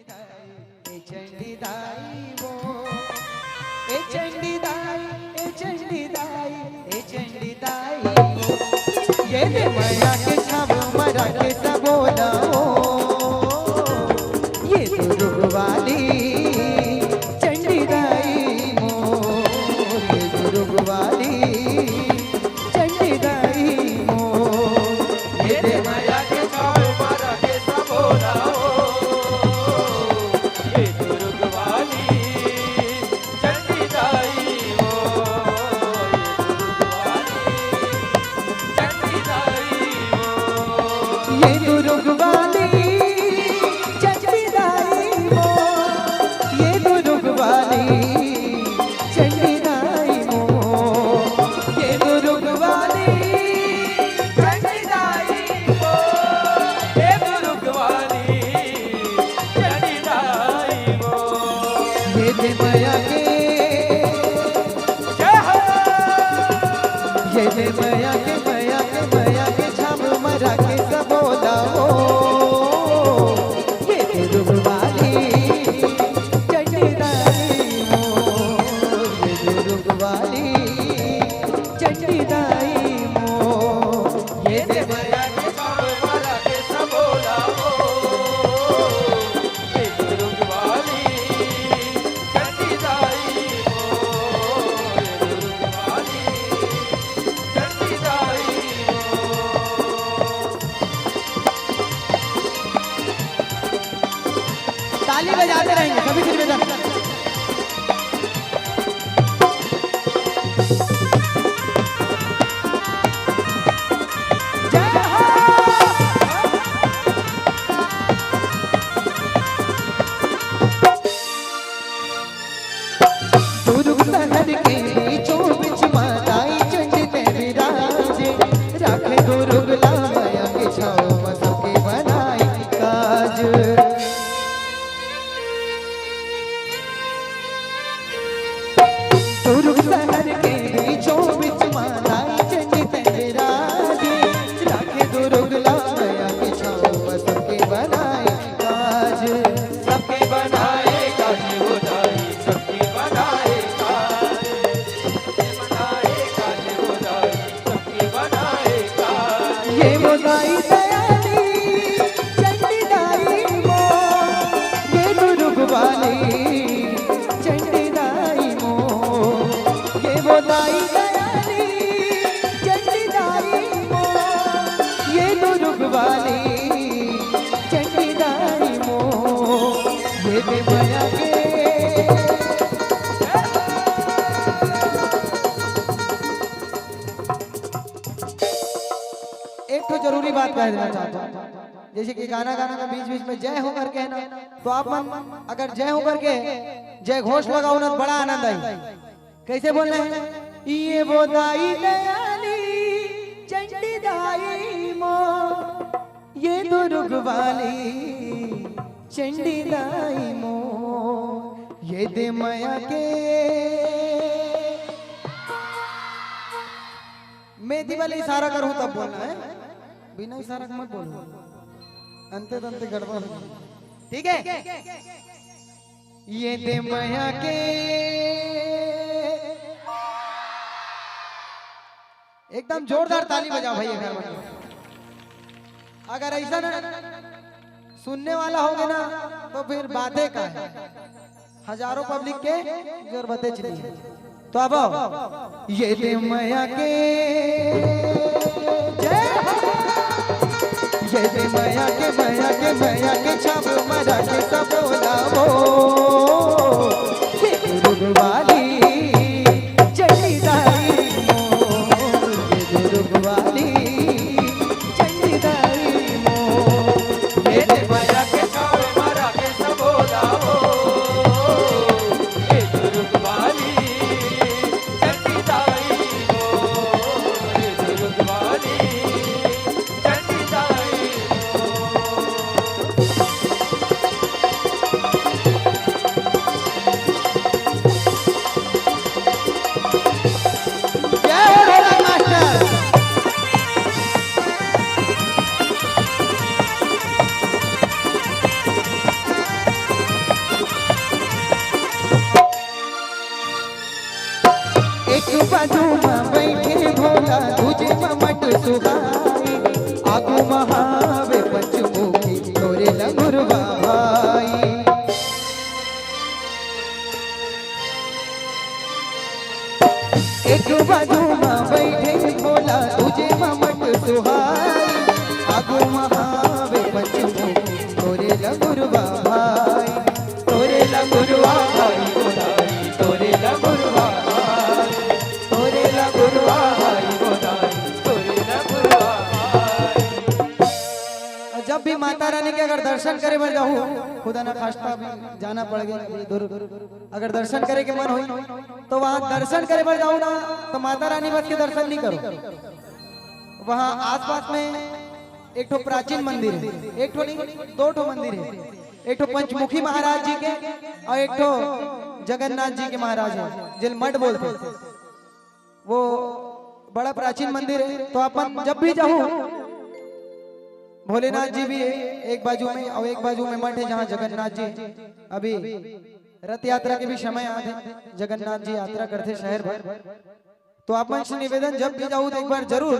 ए चंडी दाई वो ए चंडी दाई ए चंडी दाई ए चंडी दाई वो ये दे माया के छाव मरा के सबोला ये तो रुगवाली चंडी दाई मो ये तो रुगवाली चंडी दाई मो ये दे माया के छाव मरा के सबोला ताली बजाते रहेंगे सभी से निवेदन। एक तो जरूरी बात कह देना चाहता हूँ, जैसे कि गाना गाना का बीच बीच में जय हो करके है ना, तो आप मन अगर जय हो करके जय घोष लगाओ ना, बड़ा आनंद आई। कैसे बोल रहे हैं? ये वो दाई दयाली चंडी दाई मो ये तो रुगवाली चंडी दाई मो ये दे माया के। मैं दिवाली इशारा करूं तब बोलना है, बिना इशारा के मत बोलो, अंते तंते गड़बड़। ठीक है? ये दे माया के एकदम जोरदार ताली बजाओ भाई। अगर ऐसा ना सुनने वाला होगा ना तो फिर बातें का है, हजारों पब्लिक के जरूरतें चली। तो अब ये दे माया के ये दे माया के माया के माया के छाप मरा के सब बोलाओ ये रुगवाली चंडी दाई मो ये रुगवाली चंडी दाई मो ये दे माया के छाप मरा के सब बोलाओ ये रुगवाली चंडी दाई मो ये रुगवाली चंडी दाई। लंगुरवा भाई। एक बाजू में बैठे भोला तुझे ममट सुहाई, आगो महावे पंचमुखी तोरे लंगुरवा भाई, तोरे लंगुरवा भाई गोदाई, तोरे लंगुरवा भाई, तोरे लंगुरवा भाई गोदाई, तोरे लंगुरवा भाई। जब भी माता रानी के अगर दर्शन करे मैं जाऊँ, खुदा ना खास्ता भी जाना पड़ गया दूर, अगर दर्शन करे के मन हो तो वहाँ दर्शन करे पर जाऊँ ना तो माता रानी बस के दर्शन नहीं करो। वहाँ आसपास में एक ठो प्राचीन मंदिर है, एक ठो नहीं दो ठो मंदिर है, एक ठो पंचमुखी महाराज जी के और एक ठो जगन्नाथ जी के महाराज है जिन मठ बोलते हैं। वो बड़ा प्राचीन मंदिर है। तो अपन जब भी जाऊँ, भोलेनाथ जी भी है एक बाजू में और एक बाजू में मठ है जहाँ जगन्नाथ जी अभी रथ यात्रा के भी समय आते, जगन्नाथ जी यात्रा करते शहर भर। तो आप मन से निवेदन जब भी जाऊँ तो एक बार जरूर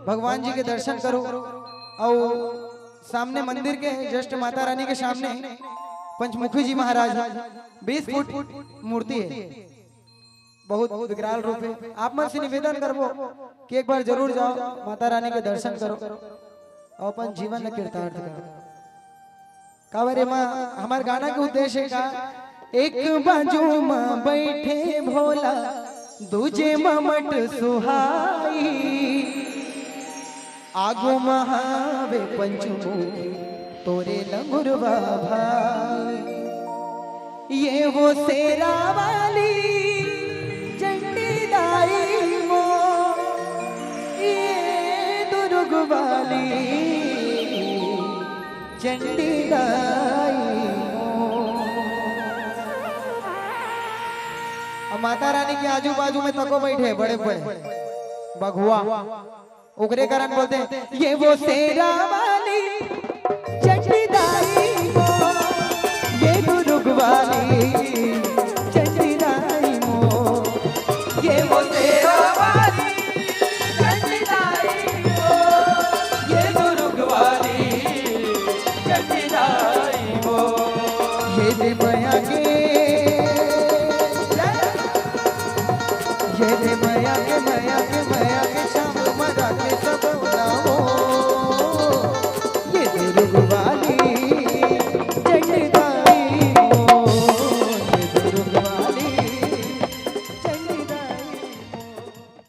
भगवान जी के दर्शन करो। और सामने मंदिर के जस्ट माता रानी के सामने पंचमुखी जी महाराज 20 फुट मूर्ति है, बहुत विकराल रूप है। आप मन से निवेदन करबो कि एक बार जरूर जाओ, माता रानी के दर्शन करो और अपन जीवन में कीर्तार्थ करो। कावरे माँ हमारे गाना के उद्देश्य का, एक बाजू में बैठे भोला दूजे ममट सुहाई, आगो महावे पंचमुखी तोरे लंगुरवा भाई। ये वो शेरा वाली चंडी दाई मो, ये दुर्ग वाली चंडी दाई। माता रानी के आजू बाजू में तको बैठे बड़े बड़े बघुआ, उगरे कारण बोलते हैं ये वो शेरा वाली चंडी दाई मो, ये दुर्ग वाली चंडी दाई मो, ये वो शेरा वाली चंडी दाई मो, ये दुर्ग वाली चंडी दाई मो। ये